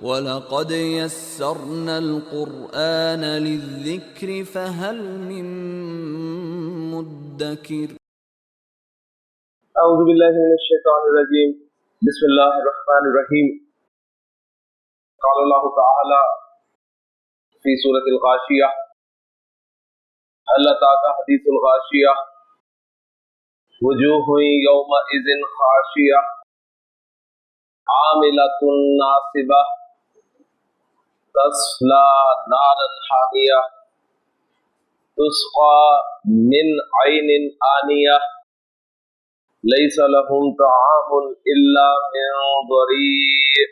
وَلَقَدْ يَسَّرْنَا الْقُرْآنَ لِلذِّكْرِ فَهَلْ مِن مُّدَّكِرٍ اعوذ باللہ من الشیطان الرجیم بسم اللہ الرحمن الرحیم قال اللہ تعالی فی سورۃ الغاشیہ هل أتاك حدیث الغاشیہ وجوہ یومئذ خاشعہ عاملۃ ناصبہ تصلی نارا حامیہ تسقى من عین آنیہ لیس لهم طعام الا من ضریع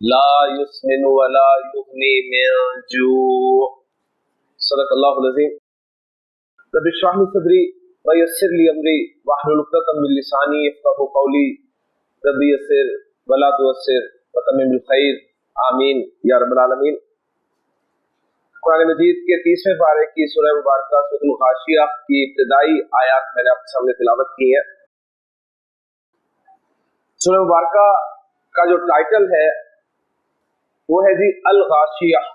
لا یسمن ولا یغنی من جوع صدق اللہ العظیم. رب اشرح لي صدری ویسر لي امری واحلل عقدۃ من لسانی یفقهوا قولی رب یسر ولا تعسر وتمم بالخیر آمین یا رب العالمین. قرآن مجید کے 30ویں پارے کی سورہ مبارکہ سورۃ الغاشیہ کی ابتدائی آیات میں نے آپ کے سامنے تلاوت کی ہے. سورہ مبارکہ کا جو ٹائٹل ہے وہ ہے جی الغاشیہ.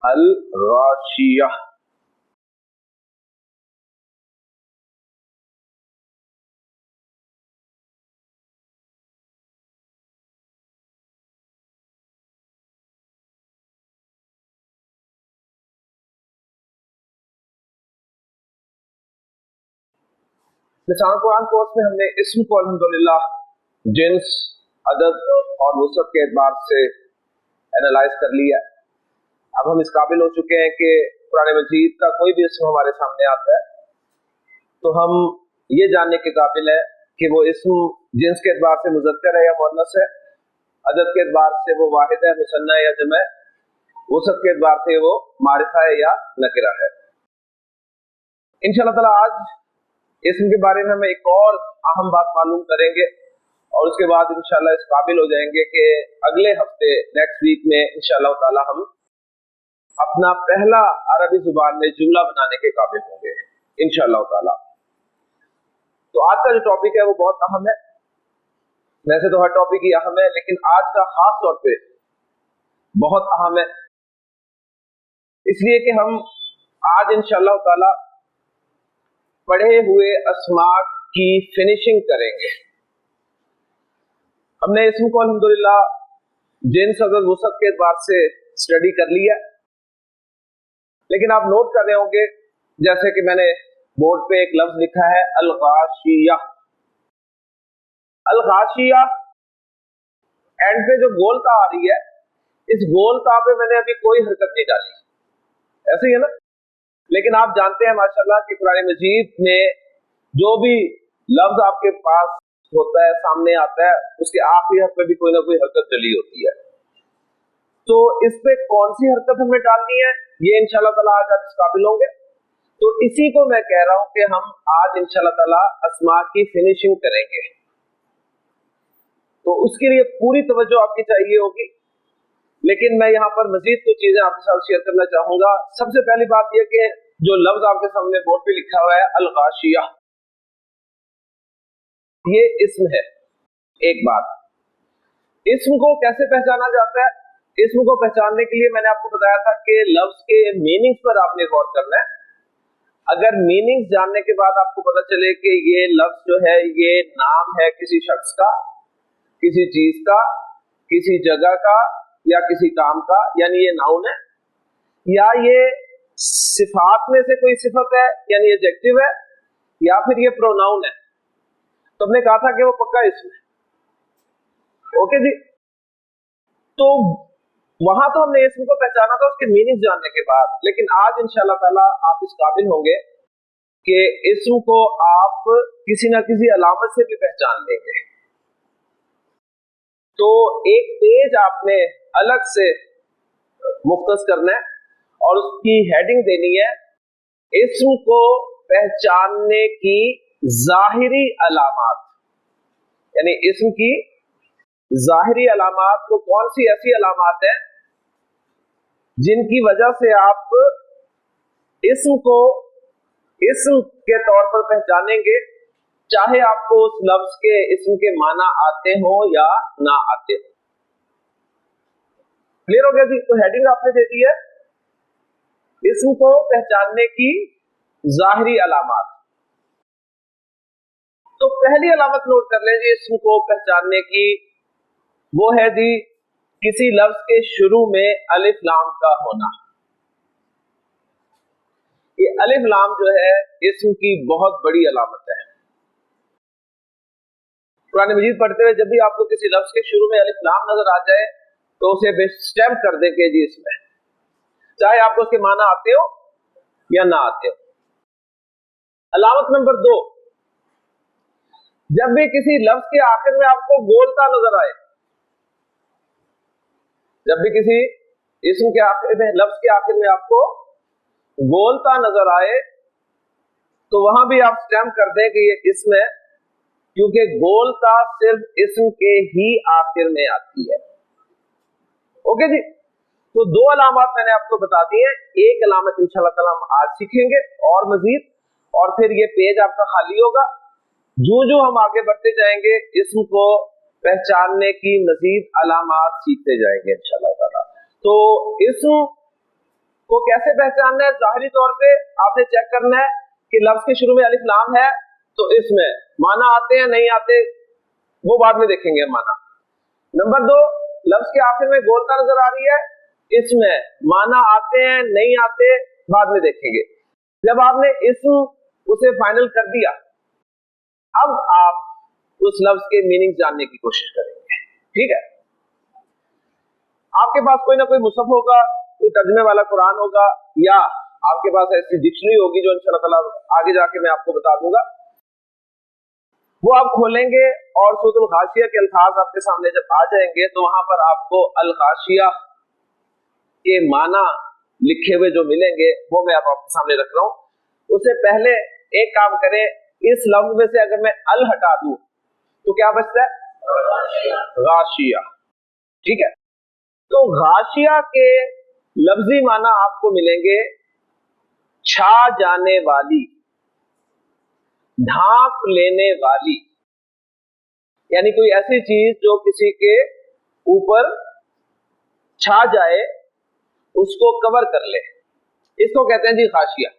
الغاشیہ لسان قرآن کورس میں ہم نے اسم کو الحمدللہ جنس عدد اور وسعت کے اعتبار سے اینالائز کر لیا. اب ہم اس قابل ہو چکے ہیں کہ قرآن مجید کا کوئی بھی اسم ہمارے سامنے آتا ہے تو ہم یہ جاننے کے قابل ہے کہ وہ اسم جنس کے اعتبار سے مذکر ہے یا مؤنث ہے، عدد کے اعتبار سے وہ واحد ہے، مثنی یا جمع ہے، وسعت کے اعتبار سے وہ معرفہ ہے یا نکرہ ہے. انشاءاللہ تعالی آج اسم کے بارے میں ہم ایک اور اہم بات معلوم کریں گے اور اس کے بعد انشاءاللہ اس قابل ہو جائیں گے کہ اگلے ہفتے نیکسٹ ویک میں انشاءاللہ تعالی ہم اپنا پہلا عربی زبان میں جملہ بنانے کے قابل ہوں گے انشاءاللہ تعالی. تو آج کا جو ٹاپک ہے وہ بہت اہم ہے. ویسے تو ہر ٹاپک ہی اہم ہے لیکن آج کا خاص طور پہ بہت اہم ہے، اس لیے کہ ہم آج انشاءاللہ تعالی پڑھے ہوئے اسماء کی فنیشنگ کریں گے. ہم نے اسم کو الحمدللہ جنس عدد وسعت کے اعتبار سے اسٹڈی کر لیا، لیکن آپ نوٹ کر رہے ہوں گے جیسے کہ میں نے بورڈ پہ ایک لفظ لکھا ہے الغاشیہ. الغاشیہ اینڈ پہ جو گول تا آ رہی ہے، اس گول تا پہ میں نے ابھی کوئی حرکت نہیں ڈالی، ایسے ہی ہے نا. لیکن آپ جانتے ہیں ماشاءاللہ کہ قرآن مجید میں جو بھی لفظ آپ کے پاس ہوتا ہے، سامنے آتا ہے، اس کے آخری حرف میں بھی کوئی نہ کوئی حرکت ڈلی ہوتی ہے. تو اس پہ کون سی حرکت ہمیں ڈالنی ہے یہ انشاءاللہ تعالیٰ آج آپ اس قابل ہوں گے. تو اسی کو میں کہہ رہا ہوں کہ ہم آج انشاءاللہ تعالیٰ اسماء کی فنیشنگ کریں گے. تو اس کے لیے پوری توجہ آپ کی چاہیے ہوگی، لیکن میں یہاں پر مزید کچھ چیزیں آپ کے ساتھ شیئر کرنا چاہوں گا. سب سے پہلی بات یہ کہ جو لفظ آپ کے سامنے بورڈ پہ لکھا ہوا ہے الغاشیہ، یہ اسم ہے. ایک بات، اسم کو کیسے پہچانا جاتا ہے؟ اسم کو پہچاننے کے لیے میں نے آپ کو بتایا تھا کہ لفظ کے میننگز پر آپ نے غور کرنا ہے. اگر میننگز جاننے کے بعد آپ کو پتا چلے کہ یہ لفظ جو ہے یہ نام ہے کسی شخص کا، کسی چیز کا، کسی جگہ کا یا کسی کام کا، یعنی یہ ناؤن ہے، یا یہ صفات میں سے کوئی صفت ہے یعنی ایڈجیکٹو ہے، یا پھر یہ پروناؤن ہے، تو ہم نے کہا تھا کہ وہ پکا اسم ہے. اوکے جی. تو وہاں تو ہم نے اسم کو پہچانا تھا اس کے میننگ جاننے کے بعد، لیکن آج انشاءاللہ تعالیٰ آپ اس قابل ہوں گے کہ اسم کو آپ کسی نہ کسی علامت سے بھی پہچان لیں گے. تو ایک پیج آپ نے الگ سے مختص کرنا ہے اور اس کی ہیڈنگ دینی ہے اسم کو پہچاننے کی ظاہری علامات، یعنی اسم کی ظاہری علامات وہ کون سی ایسی علامات ہیں جن کی وجہ سے آپ اسم کو اسم کے طور پر پہچانیں گے، چاہے آپ کو اس لفظ کے اسم کے معنی آتے ہوں یا نہ آتے ہوں. کلیئر ہو گیا جی؟ تو ہیڈنگ آپ نے دے دی ہے اسم کو پہچاننے کی ظاہری علامات. تو پہلی علامت نوٹ کر لیں جی اسم کو پہچاننے کی، وہ ہے جی کسی لفظ کے شروع میں الف لام کا ہونا. یہ الف لام جو ہے اسم کی بہت بڑی علامت ہے. قرآن مجید پڑھتے ہوئے جب بھی آپ کو کسی لفظ کے شروع میں الف لام نظر آ جائے تو اسے اسٹیمپ کر دیں کہ جی اس میں، چاہے آپ کو اس کے معنی آتے ہو یا نہ آتے ہو. علامت نمبر 2، جب بھی کسی لفظ کے آخر میں آپ کو بولتا نظر آئے، جب بھی کسی اسم کے آخر میں لفظ کے آخر میں آپ کو بولتا نظر آئے تو وہاں بھی آپ اسٹیمپ کر دیں کہ یہ اسم ہے، کیونکہ گولتا صرف اسم کے ہی آخر میں آتی ہے. اوکے جی؟ تو 2 علامات میں نے آپ کو بتا دی ہیں، ایک علامت انشاءاللہ تعالی ہم آج سیکھیں گے اور مزید، اور پھر یہ پیج آپ کا خالی ہوگا. جو ہم آگے بڑھتے جائیں گے اسم کو پہچاننے کی مزید علامات سیکھتے جائیں گے انشاءاللہ تعالی. تو اسم کو کیسے پہچاننا ہے؟ ظاہری طور پہ آپ نے چیک کرنا ہے کہ لفظ کے شروع میں الف لام ہے تو اسم ہے، معنی آتے ہیں نہیں آتے وہ بعد میں دیکھیں گے معنی. نمبر 2، لفظ کے آخر میں گولتا نظر آ رہی ہے، اسم ہے، معنی آتے ہیں نہیں آتے بعد میں دیکھیں گے. جب آپ نے اسم اسے فائنل کر دیا، اب آپ اس لفظ کے میننگ جاننے کی کوشش کریں گے. ٹھیک ہے؟ آپ کے پاس کوئی نہ کوئی مصحف ہوگا، کوئی ترجمے والا قرآن ہوگا، یا آپ کے پاس ایسی ڈکشنری ہوگی جو انشاءاللہ تعالی آگے جا کے میں آپ کو بتا دوں گا. وہ آپ کھولیں گے اور سورۃ الغاشیہ کے الفاظ آپ کے سامنے جب آ جائیں گے تو وہاں پر آپ کو الغاشیہ کے معنی لکھے ہوئے جو ملیں گے وہ میں آپ کے سامنے رکھ رہا ہوں. اس سے پہلے ایک کام کریں، اس لفظ میں سے اگر میں ال ہٹا دوں تو کیا بچتا ہے؟ غاشیہ. ٹھیک ہے؟ تو غاشیہ کے لفظی معنی آپ کو ملیں گے چھا جانے والی، ڈھانپ لینے والی، یعنی کوئی ایسی چیز جو کسی کے اوپر چھا جائے، اس کو کور کر لے، اس کو کہتے ہیں جی غاشیہ.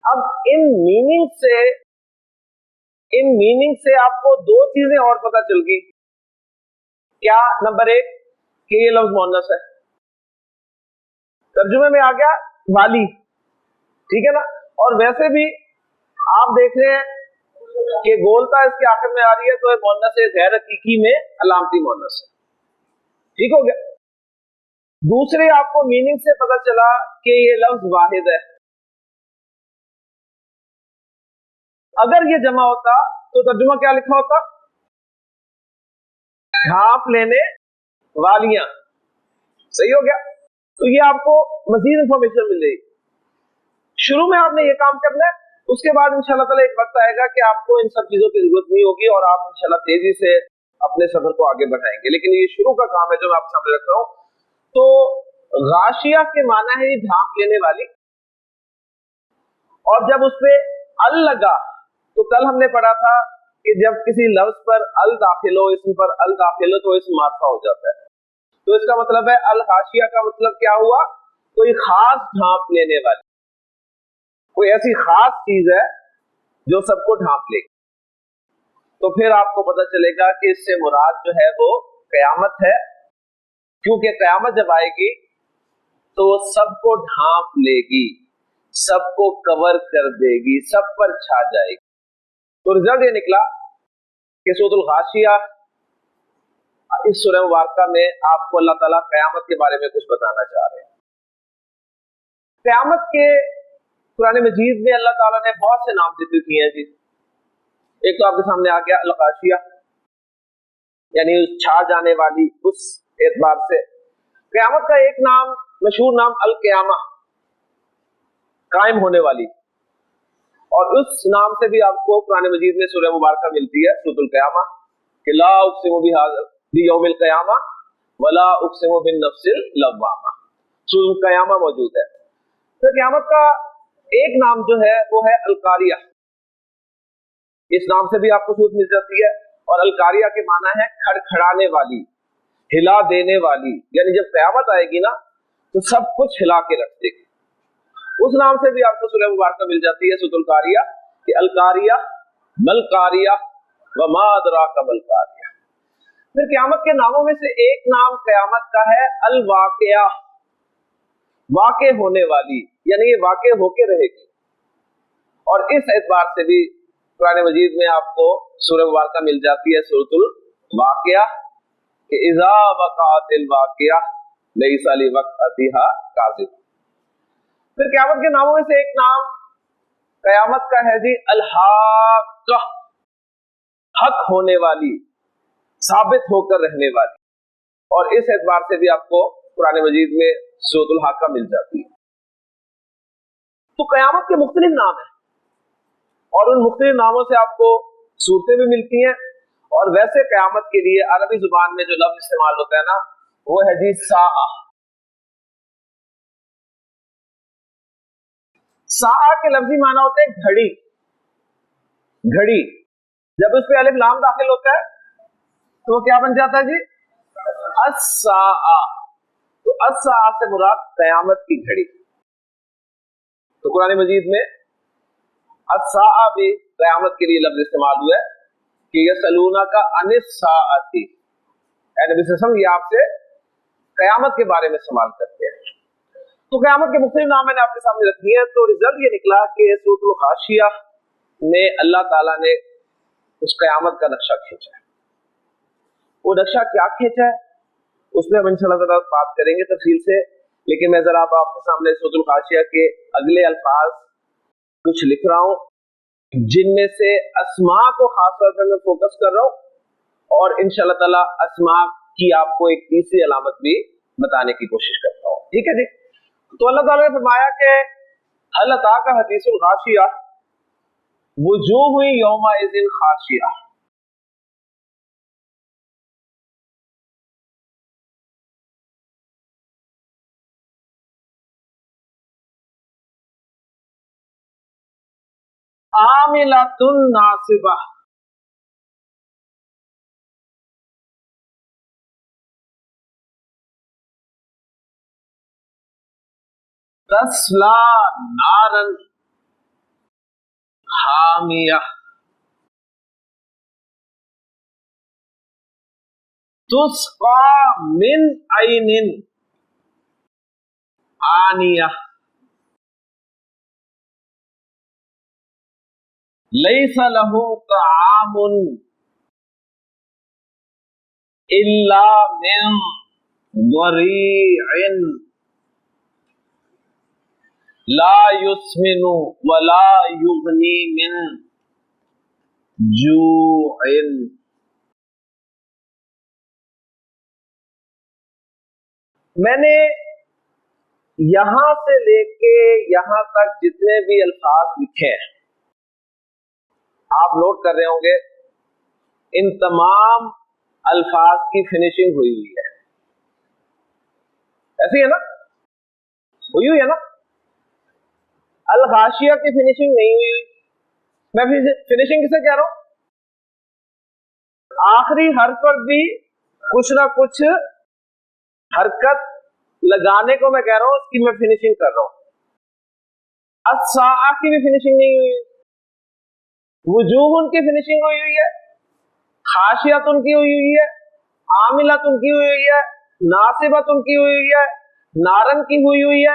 اب ان میننگ سے آپ کو 2 چیزیں اور پتہ چل گئی. کیا؟ نمبر 1 کہ یہ لفظ مؤنث ہے، ترجمے میں آ گیا والی. ٹھیک ہے نا؟ اور ویسے بھی آپ دیکھ رہے ہیں کہ گولتا اس کے آخر میں آ رہی ہے تو یہ مؤنث ہے، غیر حقیقی میں علامتی مؤنث ہے. ٹھیک ہو گیا؟ دوسرے آپ کو میننگ سے پتہ چلا کہ یہ لفظ واحد ہے. اگر یہ جمع ہوتا تو ترجمہ کیا لکھا ہوتا؟ ڈھانپ لینے والیاں. صحیح ہو گیا؟ تو یہ آپ کو مزید انفارمیشن مل جائے گی. شروع میں آپ نے یہ کام کرنا ہے، اس کے بعد انشاءاللہ تعالی ایک وقت آئے گا کہ آپ کو ان سب چیزوں کی ضرورت نہیں ہوگی اور آپ انشاءاللہ تیزی سے اپنے سفر کو آگے بڑھائیں گے. لیکن یہ شروع کا کام ہے جو میں آپ سامنے رکھ رہا ہوں. تو غاشیہ کے معنی ہے ڈھانپ لینے والی، اور جب اس پہ ال لگا تو کل ہم نے پڑھا تھا کہ جب کسی لفظ پر ال داخل ہو، اسم پر ال داخل ہو تو اسم معرفہ ہو جاتا ہے. تو اس کا مطلب ہے الغاشیہ کا مطلب کیا ہوا؟ کوئی خاص ڈھانپ لینے والی، کوئی ایسی خاص چیز ہے جو سب کو ڈھانپ لے گی. تو پھر آپ کو پتہ چلے گا کہ اس سے مراد جو ہے وہ قیامت ہے، کیونکہ قیامت جب آئے گی تو وہ سب کو ڈھانپ لے گی، سب کو کور کر دے گی، سب پر چھا جائے گی. تو رزلٹ یہ نکلا کہ سورۃ الغاشیہ اس سورہ مبارکہ میں آپ کو اللہ تعالیٰ قیامت کے بارے میں کچھ بتانا چاہ رہے ہیں. قیامت کے قرآن مجید میں اللہ تعالیٰ نے بہت سے نام ذکر کیے ہیں جی. ایک تو آپ کے سامنے آ گیا الغاشیہ، یعنی چھا جانے والی. اس اعتبار سے قیامت کا ایک نام، مشہور نام القیامہ، قائم ہونے والی، اور اس نام سے بھی آپ کو قرآن مجید میں سورہ مبارکہ ملتی ہے سورۃ القیامہ. کہ لا اقسم بیوم القیامہ ولا اقسم بالنفس اللوامہ، سورۃ القیامہ موجود ہے۔ پھر قیامت کا ایک نام جو ہے وہ ہے القاریہ، اس نام سے بھی آپ کو سورت مل جاتی ہے، اور القاریہ کے معنی ہے کھڑکھڑانے والی، ہلا دینے والی، یعنی جب قیامت آئے گی نا تو سب کچھ ہلا کے رکھ دے گی۔ اس نام سے بھی آپ کو سورہ مبارکہ مل جاتی ہے سورۃ القاریہ، کہ القاریہ ملقاریہ وما ادراک ملقاریہ۔ پھر قیامت کے ناموں میں سے ایک نام قیامت کا ہے الواقعہ، واقع ہونے والی، یعنی یہ واقع ہو کے رہے گی۔ اور اس اعتبار سے بھی قرآن مجید میں آپ کو سورہ مبارکہ مل جاتی ہے سورۃ الواقعہ، کہ اذا وقعت الواقعہ لیس لوقعتھا کاذب۔ پھر قیامت کے ناموں میں سے ایک نام قیامت کا ہے جی الحاقہ، حق ہونے والی، ثابت ہو کر رہنے والی، اور اس اعتبار سے بھی آپ کو قرآن مجید میں سورۃ الحاقہ مل جاتی ہے۔ تو قیامت کے مختلف نام ہیں، اور ان مختلف ناموں سے آپ کو صورتیں بھی ملتی ہیں۔ اور ویسے قیامت کے لیے عربی زبان میں جو لفظ استعمال ہوتا ہے نا وہ ہے جی ساعہ۔ ساعہ کے لفظی معنی ہوتے ہیں گھڑی، گھڑی۔ جب اس پہ الف لام داخل ہوتا ہے تو وہ کیا بن جاتا ہے جی؟ الساعہ۔ تو الساعہ سے مراد قیامت کی گھڑی۔ تو قرآن مجید میں الساعہ بھی قیامت کے لیے لفظ استعمال ہوا ہے کہ یسألونک عن الساعۃ، اے نبی صلی اللہ علیہ وسلم یہ آپ سے قیامت کے بارے میں سوال کرتے ہیں۔ تو قیامت کے مختلف نام میں نے آپ کے سامنے رکھ دیے ہیں۔ تو رزلٹ یہ نکلا کہ سورۃ الغاشیہ میں اللہ تعالیٰ نے اس قیامت کا نقشہ کھینچا ہے۔ وہ نقشہ کیا کھینچا ہے اس میں ہم انشاءاللہ تعالیٰ بات کریں گے تفصیل سے، لیکن میں ذرا آپ کے سامنے سورۃ الغاشیہ کے اگلے الفاظ کچھ لکھ رہا ہوں جن میں سے اسماء کو خاص طور پر میں فوکس کر رہا ہوں، اور انشاءاللہ تعالیٰ اسماء کی آپ کو ایک تیسری علامت بھی بتانے کی کوشش کرتا ہوں، ٹھیک ہے جی۔ تو اللہ تعالیٰ نے فرمایا کہ هل اتاک حدیث الغاشیہ وجوہ یومئذ خاشعہ۔ عاملۃ ناصبہ، تصلی نارا حامیہ، تسقی من عین آنیہ، لیس لہ طعام الا من ضریع لا یسمن ولا یغنی من جوع۔ میں نے یہاں سے لے کے یہاں تک جتنے بھی الفاظ لکھے ہیں آپ نوٹ کر رہے ہوں گے، ان تمام الفاظ کی فنیشنگ ہوئی ہوئی ہے، ایسی ہے نا؟ ہوئی ہوئی ہے نا؟ الغاشیہ کی فنیشنگ نہیں ہوئی ہوئی۔ میں فنیشنگ کسے کہہ رہا ہوں؟ آخری حرف پر بھی کچھ نہ کچھ حرکت لگانے کو میں کہہ رہا ہوں، اس کی میں فنیشنگ کر رہا ہوں۔ الساعہ کی بھی فنیشنگ نہیں ہوئی، وجوہ ان کی فنیشنگ ہوئی ہوئی ہے، خاشیت ان کی ہوئی ہوئی ہے، عاملت ان کی ہوئی ہوئی ہے، ناصبت ان کی ہوئی ہوئی ہے، نارن کی ہوئی ہوئی ہے،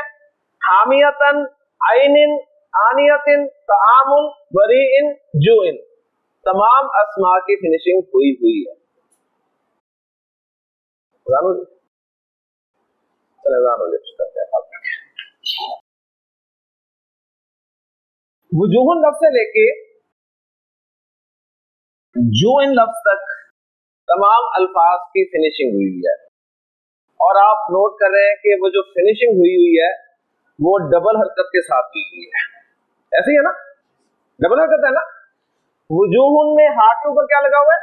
حامیتن، عین، آنیتن، طعام، بریء، جوع، تمام اسماء کی فنیشنگ ہوئی ہوئی ہے۔ وجوہ لفظ سے لے کے جوع لفظ تک تمام الفاظ کی فنیشنگ ہوئی ہوئی ہے، اور آپ نوٹ کر رہے ہیں کہ وہ جو فنیشنگ ہوئی ہوئی ہے وہ ڈبل حرکت کے ساتھ ہوئی ہوئی ہے، ایسے ہی ہے نا؟ ڈبل حرکت ہے نا؟ وجوہ میں ہا کے اوپر کیا لگا ہوا ہے؟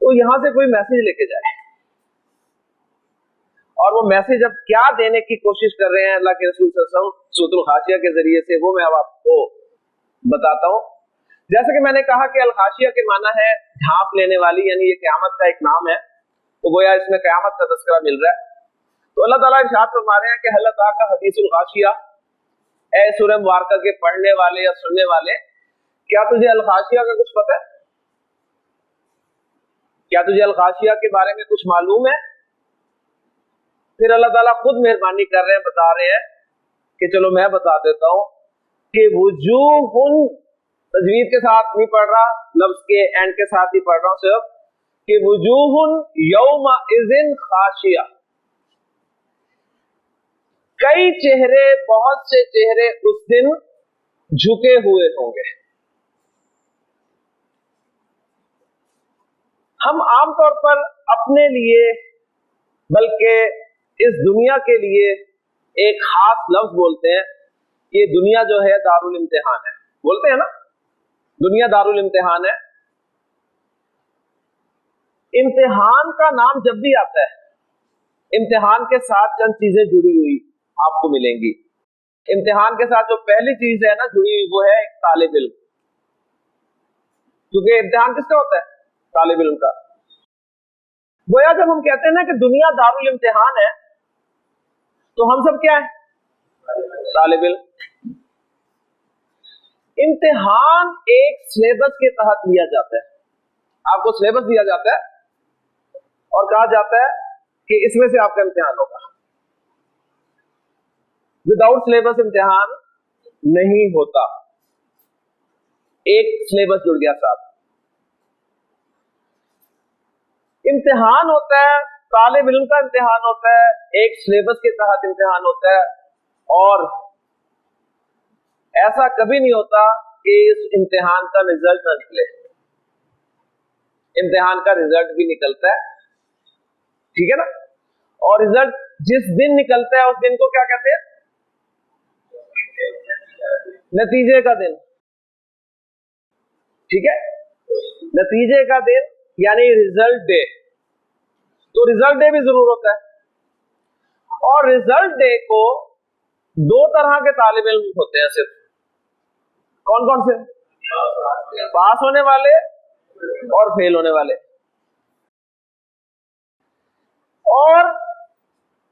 تو یہاں سے کوئی میسج لے کے جائے, اور وہ میسج اب کیا دینے کی کوشش کر رہے ہیں اللہ کے رسول صلی اللہ علیہ وسلم سورۃ الغاشیہ کے ذریعے سے, وہ میں اب آپ کو بتاتا ہوں. جیسے کہ میں نے کہا کہ الغاشیہ کے معنی ہے ڈھانپ لینے والی, یعنی یہ قیامت کا ایک نام ہے, تو گویا اس میں قیامت کا تذکرہ مل رہا ہے. تو اللہ تعالیٰ ارشاد فرما رہے ہیں کہ حل اتاک حدیث الغاشیہ, اے سورہ مبارکہ کے پڑھنے والے یا سننے والے, کیا تجھے الغاشیہ کا کچھ پتہ ہے؟ کیا تجھے الغاشیہ کے بارے میں کچھ معلوم ہے؟ پھر اللہ تعالیٰ خود مہربانی کر رہے ہیں, بتا رہے ہیں کہ چلو میں بتا دیتا ہوں کہ وجوہ, تجوید کے ساتھ نہیں پڑھ رہا, لفظ کے اینڈ کے ساتھ ہی پڑھ رہا ہوں صرف, کہ وجوہ یومئذ خاشیہ, کئی چہرے, بہت سے چہرے اس دن جھکے ہوئے ہوں گے. ہم عام طور پر اپنے لیے بلکہ اس دنیا کے لیے ایک خاص لفظ بولتے ہیں, یہ دنیا جو ہے دارالامتحان ہے, بولتے ہیں نا دنیا دارالامتحان ہے. امتحان کا نام جب بھی آتا ہے, امتحان کے ساتھ چند چیزیں جڑی ہوئی آپ کو ملیں گی. امتحان کے ساتھ جو پہلی چیز ہے نا جڑی ہوئی, وہ ہے ایک طالب علم, کیونکہ امتحان کس کا ہوتا ہے؟ طالب علم کا. گویا جب ہم کہتے ہیں نا کہ دنیا دارالامتحان ہے, تو ہم سب کیا ہے؟ طالب علم. امتحان ایک سلیبس کے تحت لیا جاتا ہے, آپ کو سلیبس دیا جاتا ہے اور کہا جاتا ہے کہ اس میں سے آپ کا امتحان ہوگا. وداؤٹ سلیبس امتحان نہیں ہوتا. ایک سلیبس جڑ گیا ساتھ, امتحان ہوتا ہے, طالب علم کا امتحان ہوتا ہے, ایک سلیبس کے تحت امتحان ہوتا ہے, اور ایسا کبھی نہیں ہوتا کہ اس امتحان کا رزلٹ نہ نکلے. امتحان کا رزلٹ بھی نکلتا ہے, ٹھیک ہے نا, اور رزلٹ جس دن نکلتا ہے اس دن کو کیا کہتے ہیں؟ نتیجے کا دن. ٹھیک ہے, نتیجے کا دن یعنی ریزلٹ ڈے. تو ریزلٹ ڈے بھی ضرور ہوتا ہے, اور ریزلٹ ڈے کو دو طرح کے طالب علم ہوتے ہیں صرف. کون کون سے؟ پاس ہونے والے اور فیل ہونے والے. اور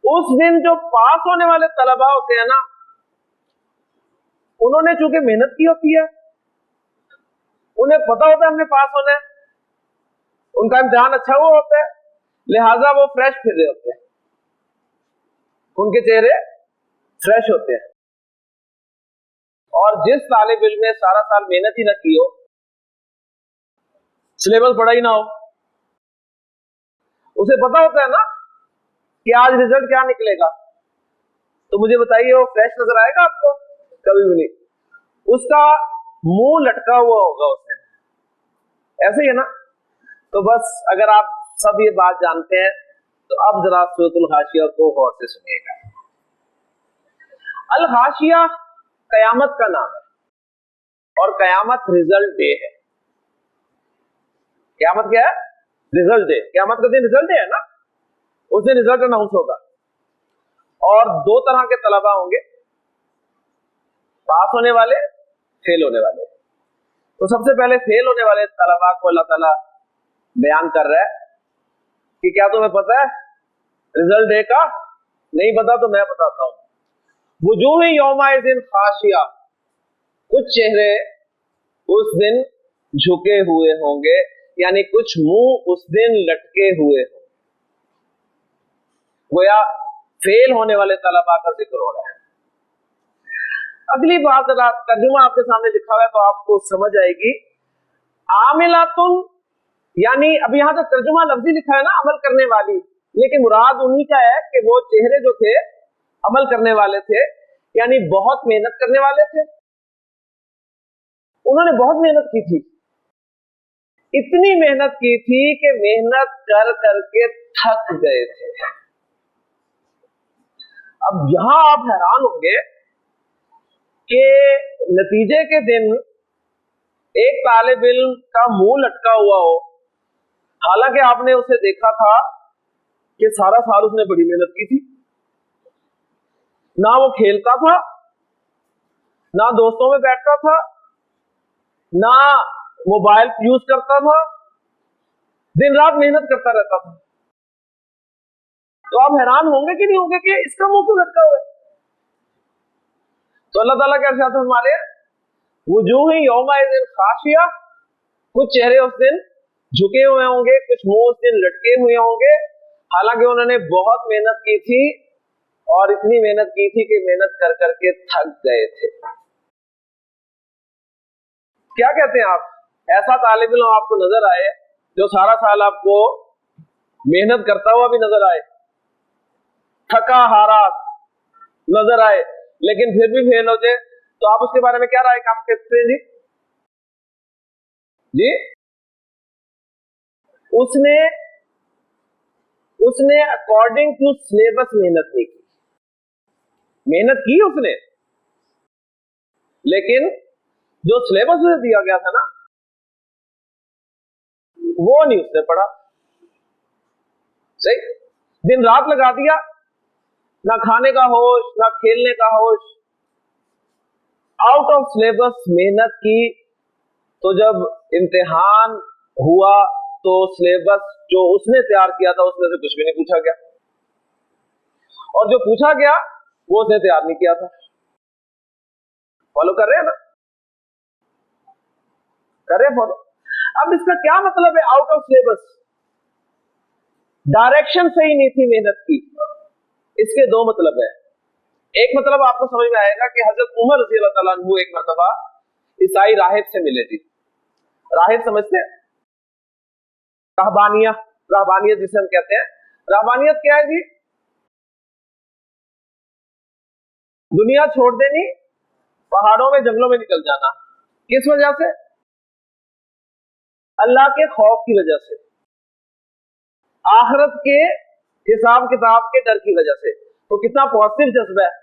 اس دن جو پاس ہونے والے طلباء ہوتے ہیں نا, انہوں نے چونکہ محنت کی ہوتی ہے, انہیں پتا ہوتا ہے ہم نے پاس ہونا ہے, ان کا امتحان اچھا ہوا ہوتا ہے, لہذا وہ فریش پھر رہے ہوتے ہیں, ان کے چہرے فریش ہوتے ہیں. اور جس طالب علم نے سارا سال محنت ہی نہ کی ہو, سلیبس پڑھا ہی نہ ہو, اسے پتا ہوتا ہے نا کہ آج رزلٹ کیا نکلے گا, تو مجھے بتائیے وہ فریش نظر آئے گا آپ کو؟ کبھی بھی نہیں. اس کا منہ لٹکا ہوا ہوگا اس میں, ایسے ہی ہے نا. تو بس اگر آپ سب یہ بات جانتے ہیں تو اب ذرا سورۃ الغاشیہ کو غور سے سنیے گا. الغاشیہ قیامت کا نام ہے, اور قیامت ریزلٹ ڈے ہے. قیامت کیا ہے؟ Result day. قیامت کا دن ریزلٹ ڈے ہے نا, اس دن ریزلٹ اناؤنس ہوگا, اور دو طرح کے طلباء ہوں گے, پاس ہونے والے, فیل ہونے والے. تو سب سے پہلے فیل ہونے والے طلباء کو اللہ تعالیٰ بیان کر رہا ہے کہ کیا تمہیں پتا ہے ریزلٹ ڈے کا؟ نہیں پتا تو میں بتاتا ہوں. وجوہ یومئذ خاشعہ, کچھ چہرے اس دن جھکے ہوئے ہوں گے, یعنی کچھ منہ اس دن لٹکے ہوئے ہوں. گویا فیل ہونے والے طلباء کا ذکر ہو رہا ہے. اگلی بات ذرا ترجمہ آپ کے سامنے لکھا ہوا ہے تو آپ کو سمجھ آئے گی. عاملاتن, یعنی اب یہاں تو ترجمہ لفظی لکھا ہے نا, عمل کرنے والی, لیکن مراد انہی کا ہے کہ وہ چہرے جو تھے عمل کرنے والے تھے, یعنی بہت محنت کرنے والے تھے. انہوں نے بہت محنت کی تھی, اتنی محنت کی تھی کہ محنت کر کر کے تھک گئے تھے. اب یہاں آپ حیران ہوں گے کہ نتیجے کے دن ایک طالب علم کا منہ لٹکا ہوا ہو, حالانکہ آپ نے اسے دیکھا تھا کہ سارا سال اس نے بڑی محنت کی تھی، نہ وہ کھیلتا تھا، نہ دوستوں میں بیٹھتا تھا، نہ موبائل یوز کرتا تھا، دن رات محنت کرتا رہتا تھا. تو آپ حیران ہوں گے کہ نہیں ہوں گے کہ اس کا منہ کیوں لٹکا ہوا ہے؟ تو اللہ تعالیٰ کیا ارشاد فرما رہے ہیں، وجوہ یومئذ خاشعہ، کچھ چہرے اس دن جھکے ہوئے ہوں گے، کچھ منہ اس دن لٹکے ہوئے ہوں گے، حالانکہ انہوں نے بہت محنت کی تھی، اور اتنی محنت کی تھی کہ محنت کر کر کے تھک گئے تھے. کیا کہتے ہیں آپ، ایسا طالب علم آپ کو نظر آئے جو سارا سال آپ کو محنت کرتا ہوا بھی نظر آئے، تھکا ہارا نظر آئے، لیکن پھر بھی فیل ہو جائے، تو آپ اس کے بارے میں کیا رائے کام کرتے ہیں؟ جی اس نے اکارڈنگ ٹو سلیبس محنت نہیں کی. محنت کی اس نے، لیکن جو سلیبس اسے دیا گیا تھا نا وہ نہیں اس نے پڑھا. صحیح، دن رات لگا دیا، نہ کھانے کا ہوش، نہ کھیلنے کا ہوش، آؤٹ آف سلیبس محنت کی. تو جب امتحان ہوا تو سلیبس جو اس نے تیار کیا تھا اس میں سے کچھ بھی نہیں پوچھا گیا، اور جو پوچھا گیا وہ اس نے تیار نہیں کیا تھا. فالو کر رہے ہیں نا، کر رہے فالو. اب اس کا کیا مطلب ہے آؤٹ آف سلیبس؟ ڈائریکشن صحیح نہیں تھی محنت کی. اس کے دو مطلب ہے. ایک مطلب آپ کو سمجھ میں آئے گا کہ حضرت عمر رضی اللہ تعالیٰ عنہ ایک مرتبہ عیسائی راہب سے ملے تھے. راہب سمجھتے ہیں؟ رہبانیت جسے ہم کہتے ہیں. رہبانیت کیا ہے جی؟ دنیا چھوڑ دینی، پہاڑوں میں جنگلوں میں نکل جانا. کس وجہ سے؟ اللہ کے خوف کی وجہ سے، آخرت کے حساب کتاب کے ڈر کی وجہ سے. تو کتنا پازیٹیو جذبہ ہے.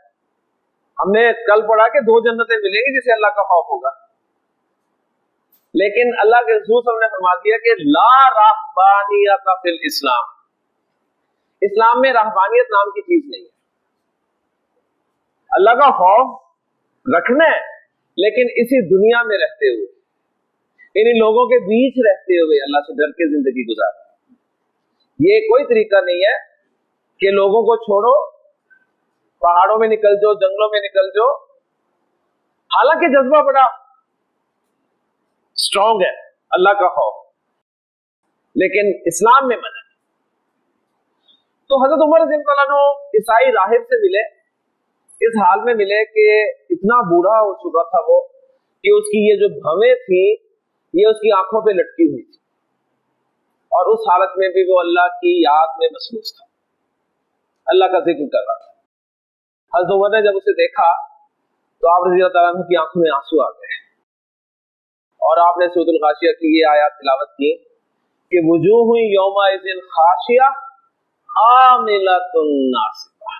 ہم نے کل پڑھا کہ 2 جنتیں ملیں گی جسے اللہ کا خوف ہوگا، لیکن اللہ کے رسول صلی اللہ علیہ وسلم نے فرما دیا کہ لا رہبانیت فی الاسلام، اسلام میں رہبانیت نام کی چیز نہیں ہے. اللہ کا خوف رکھنا ہے، لیکن اسی دنیا میں رہتے ہوئے، انہیں لوگوں کے بیچ رہتے ہوئے اللہ سے ڈر کے زندگی گزارنا. یہ کوئی طریقہ نہیں ہے کہ لوگوں کو چھوڑو، پہاڑوں میں نکل جاؤ، جنگلوں میں نکل جاؤ. حالانکہ جذبہ بڑا اسٹرانگ ہے اللہ کا خوف، لیکن اسلام میں منع ہے. تو حضرت عمر رضی اللہ عنہ عیسائی راہب سے ملے، اس حال میں ملے کہ اتنا بوڑھا ہو چکا تھا وہ کہ اس کی یہ جو بھویں تھی یہ اس کی آنکھوں پہ لٹکی ہوئی تھی، اور اس حالت میں بھی وہ اللہ کی یاد میں مصروف تھا، اللہ کا ذکر کر رہا تھا. حضرت عمر نے جب اسے دیکھا تو آپ رضی اللہ عنہ کی آنکھوں میں آنسو آ گئے، اور آپ نے سورۃ الغاشیہ کی یہ آیات تلاوت کی کہ وجوہ یومئذ خاشعہ عاملۃ ناصبہ،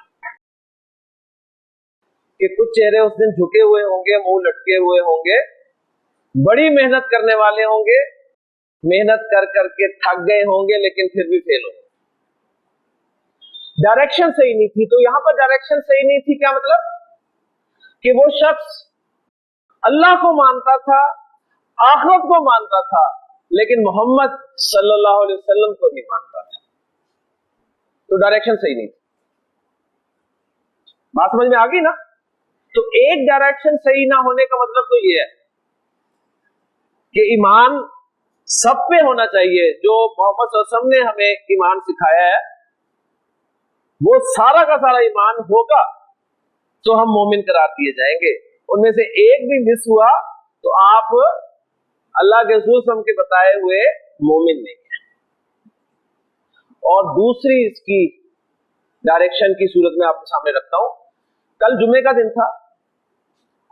کہ کچھ چہرے اس دن جھکے ہوئے ہوں گے، منہ لٹکے ہوئے ہوں گے، بڑی محنت کرنے والے ہوں گے، محنت کر کر کے تھک گئے ہوں گے، لیکن پھر بھی فیل ہوں گے. ڈائریکشن صحیح نہیں تھی. تو یہاں پر ڈائریکشن صحیح نہیں تھی، کیا مطلب؟ کہ وہ شخص اللہ کو مانتا تھا، آخرت کو مانتا تھا، لیکن محمد صلی اللہ علیہ وسلم کو نہیں مانتا تھا. تو ڈائریکشن صحیح نہیں تھی. بات سمجھ میں آ گئی نا؟ تو ایک ڈائریکشن صحیح نہ ہونے کا مطلب تو یہ ہے کہ ایمان سب پہ ہونا چاہیے. جو محمد صلی اللہ علیہ وسلم نے ہمیں ایمان سکھایا ہے وہ سارا کا سارا ایمان ہوگا تو ہم مومن قرار دیے جائیں گے. ان میں سے ایک بھی مس ہوا تو آپ اللہ کے رسول صلی اللہ علیہ وسلم کے بتائے ہوئے مومن نہیں ہیں. اور دوسری اس کی ڈائریکشن کی صورت میں آپ کے سامنے رکھتا ہوں. کل جمعے کا دن تھا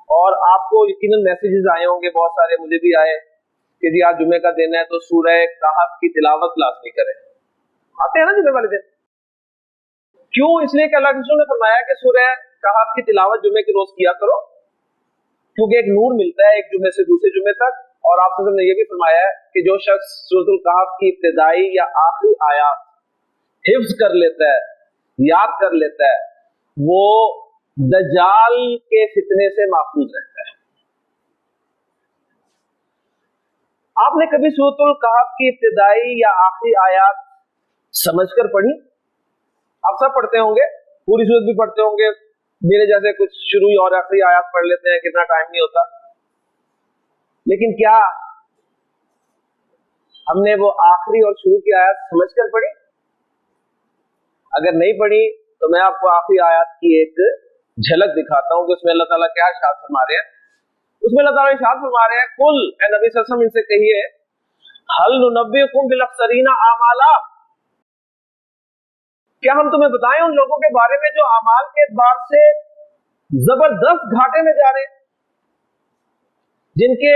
اور آپ کو یقیناً میسیجز آئے ہوں گے، بہت سارے مجھے بھی آئے کہ جی آج جمعے کا دن ہے تو سورہ کہف کی تلاوت لازمی کریں. آتے ہیں نا جمعے والے دن. کیوں؟ اس لیے کہ اللہ کے رسول نے فرمایا کہ سورہ کہف کی تلاوت جمعے کے روز کیا کرو، کیونکہ ایک نور ملتا ہے ایک جمعے سے دوسرے جمعے تک، اور آپ نے یہ بھی فرمایا ہے کہ جو شخص سورۃ الکہف کی ابتدائی یا آخری آیات حفظ کر لیتا ہے، یاد کر لیتا ہے، وہ دجال کے فتنے سے محفوظ رہتا ہے۔ آپ نے کبھی سورۃ الکہف کی ابتدائی یا آخری آیات سمجھ کر پڑھی؟ آپ سب پڑھتے ہوں گے، پوری سورت بھی پڑھتے ہوں گے، میرے جیسے کچھ شروع اور آخری آیات پڑھ لیتے ہیں، کتنا ٹائم نہیں ہوتا، لیکن کیا ہم نے وہ آخری اور شروع کی آیات سمجھ کر پڑھی؟ اگر نہیں پڑھی تو میں آپ کو آخری آیات کی ایک جھلک دکھاتا ہوں کہ اس میں اللہ تعالیٰ کیا ارشاد فرما رہے ہیں۔ اس میں اللہ تعالیٰ ارشاد فرما رہے ہیں، قل، اے نبی صلی اللہ علیہ وسلم ان سے کہیے، هل ننبئکم بالاخسرین اعمالا، کیا ہم تمہیں بتائیں ان لوگوں کے بارے میں جو اعمال کے اعتبار سے زبردست گھاٹے میں جا رہے ہیں، جن کے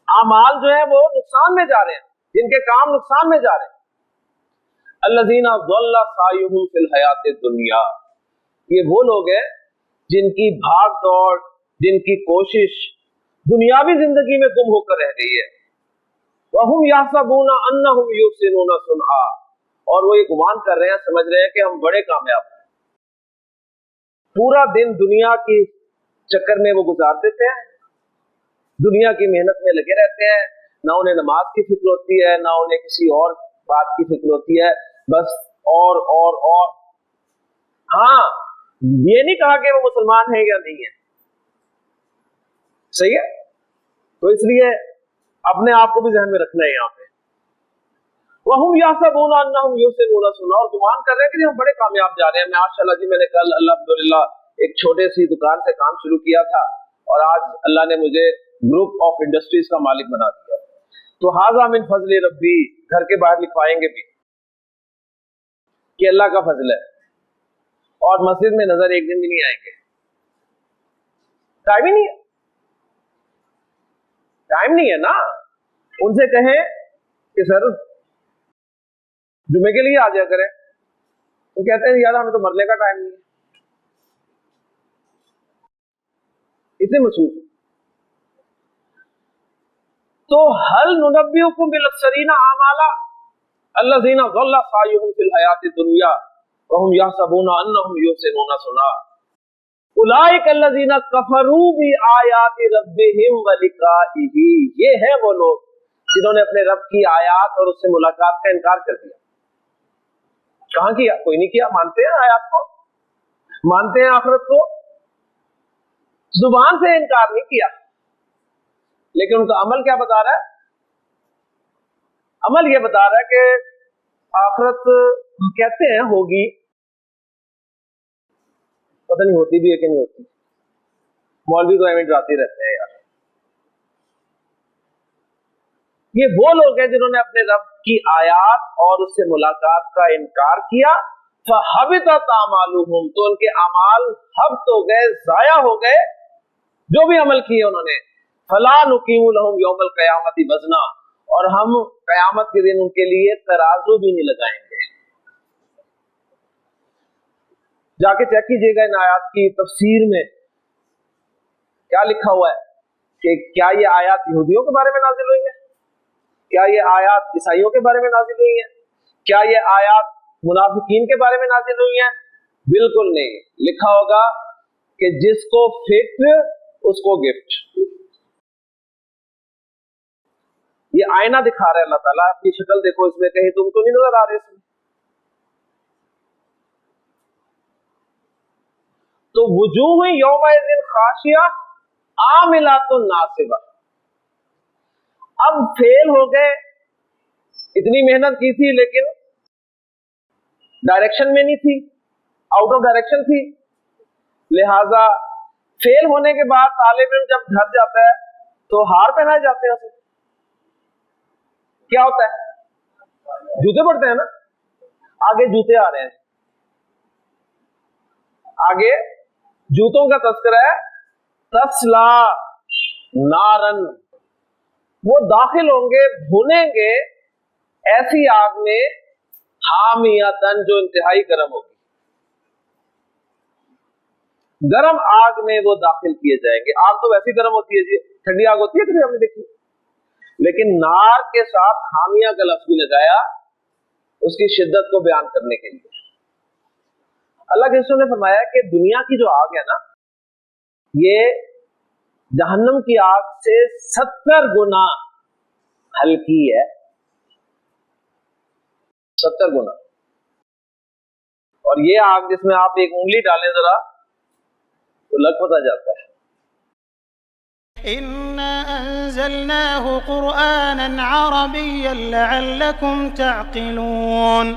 اعمال جو ہیں وہ نقصان میں جا رہے ہیں، جن کے کام نقصان میں جا رہے ہیں۔ الذین ضل سعیہم فی الحیات الدنیا، یہ وہ لوگ ہیں جن کی بھاگ دوڑ، جن کی کوشش دنیاوی زندگی میں گم ہو کر رہ گئی ہے۔ وَهُمْ يَحْسَبُونَ أَنَّهُمْ يُحْسِنُونَ صُنْعًا، اور وہ یہ گمان کر رہے ہیں، سمجھ رہے ہیں کہ ہم بڑے کامیاب ہیں۔ پورا دن دنیا کی چکر میں وہ گزار دیتے ہیں، دنیا کی محنت میں لگے رہتے ہیں، نہ انہیں نماز کی فکر ہوتی ہے، نہ انہیں کسی اور بات کی فکر ہوتی ہے، بس اور۔ ہاں، یہ نہیں کہا کہ وہ مسلمان ہے یا نہیں ہے، صحیح ہے؟ تو اس لیے اپنے آپ کو بھی ذہن میں رکھنا ہے یہاں پہ۔ وَهُمْ يَحْسَبُونَ أَنَّهُمْ يُحْسِنُونَ صُنْعًا، اور گمان کر رہے ہیں کہ ہم بڑے کامیاب جا رہے ہیں۔ ماشاءاللہ جی، میں نے کل الحمدللہ ایک چھوٹے سی دکان سے کام شروع کیا تھا، اور آج اللہ نے مجھے گروپ آف انڈسٹریز کا مالک بنا دیا۔ تو ھذا من فضل ربی، گھر کے باہر لکھوائیں گے بھی کہ اللہ کا فضل ہے، اور مسجد میں نظر ایک دن بھی نہیں آئیں گے، ٹائم ہی نہیں ہے، ٹائم نہیں ہے نا۔ ان سے کہیں کہ سر جمعے کے لیے آ جایا کریں، وہ کہتے ہیں یار ہمیں تو مرنے کا ٹائم نہیں ہے، اتنے مصروف۔ تو هل ننبئکم بالاخسرین اعمالا الذین ضل سعیہم فی الحیات الدنیا وهم یحسبون انہم یحسنون صنعا اولئک الذین کفروا بآیات ربہم ولقائہ، یہ ہیں وہ لوگ جنہوں نے اپنے رب کی آیات اور اس سے ملاقات کا انکار کر دیا۔ کہاں کیا؟ کوئی نہیں کیا، مانتے ہیں آیات کو، مانتے ہیں آخرت کو، زبان سے انکار نہیں کیا، لیکن ان کا عمل کیا بتا رہا ہے؟ عمل یہ بتا رہا ہے کہ آخرت کہتے ہیں ہوگی، پتہ نہیں ہوتی بھی ہے کہ نہیں ہوتی، مولوی تو ایویں ڈراتے رہتے ہیں یار۔ یہ وہ لوگ ہیں جنہوں نے اپنے رب کی آیات اور اس سے ملاقات کا انکار کیا، فَحَبِطَتْ أَعْمَالُهُمْ، تو ان کے اعمال حبط ہو گئے، ضائع ہو گئے، جو بھی عمل کیے انہوں نے۔ فَلَا نُقِيمُ لَهُمْ يَوْمَ الْقِيَامَةِ وَزْنًا، اور ہم قیامت کے دن ان کے لیے ترازو بھی نہیں لگائیں گے۔ جا کے چیک کیجئے گا ان آیات کی تفسیر میں کیا لکھا ہوا ہے، کہ کیا یہ آیات یہودیوں کے بارے میں نازل ہوئی ہیں، کیا یہ آیات عیسائیوں کے بارے میں نازل ہوئی ہیں، کیا یہ آیات منافقین کے بارے میں نازل ہوئی ہیں؟ بالکل نہیں، لکھا ہوگا کہ جس کو فٹ اس کو گفٹ۔ یہ آئینہ دکھا رہا ہے اللہ تعالیٰ، اپنی شکل دیکھو اس میں، کہیں تم تو نہیں نظر آ رہے اس میں؟ تو وجوہ یومئذ خاشعہ عاملۃ ناصبہ، اب فیل ہو گئے، اتنی محنت کی تھی لیکن ڈائریکشن میں نہیں تھی، آؤٹ آف ڈائریکشن تھی، لہذا فیل ہونے کے بعد طالب علم جب گھر جاتا ہے تو ہار پہنائے جاتے ہیں، اسے کیا ہوتا ہے؟ جوتے پڑتے ہیں نا، آگے جوتے آ رہے ہیں، آگے جوتوں کا تذکرہ ہے، تسلا نارن، وہ داخل ہوں گے، بھونیں گے ایسی آگ میں، حامیتن، جو انتہائی گرم ہوگی، گرم آگ میں وہ داخل کیے جائیں گے۔ آگ تو ویسی گرم ہوتی ہے جی، ٹھنڈی آگ ہوتی ہے کبھی ہم نے دیکھی؟ لیکن نار کے ساتھ حامیہ کا لفظ بھی لگایا اس کی شدت کو بیان کرنے کے لیے۔ اللہ کے رسول نے فرمایا کہ دنیا کی جو آگ ہے نا، یہ جہنم کی آگ سے 70 گنا ہلکی ہے، 70 گنا۔ اور یہ آگ جس میں آپ ایک انگلی ڈالیں ذرا تو لگ پتہ جاتا ہے۔ إِنَّا أَنزَلْنَاهُ قُرْآنًا عَرَبِيًّا لَعَلَّكُمْ تَعْقِلُونَ۔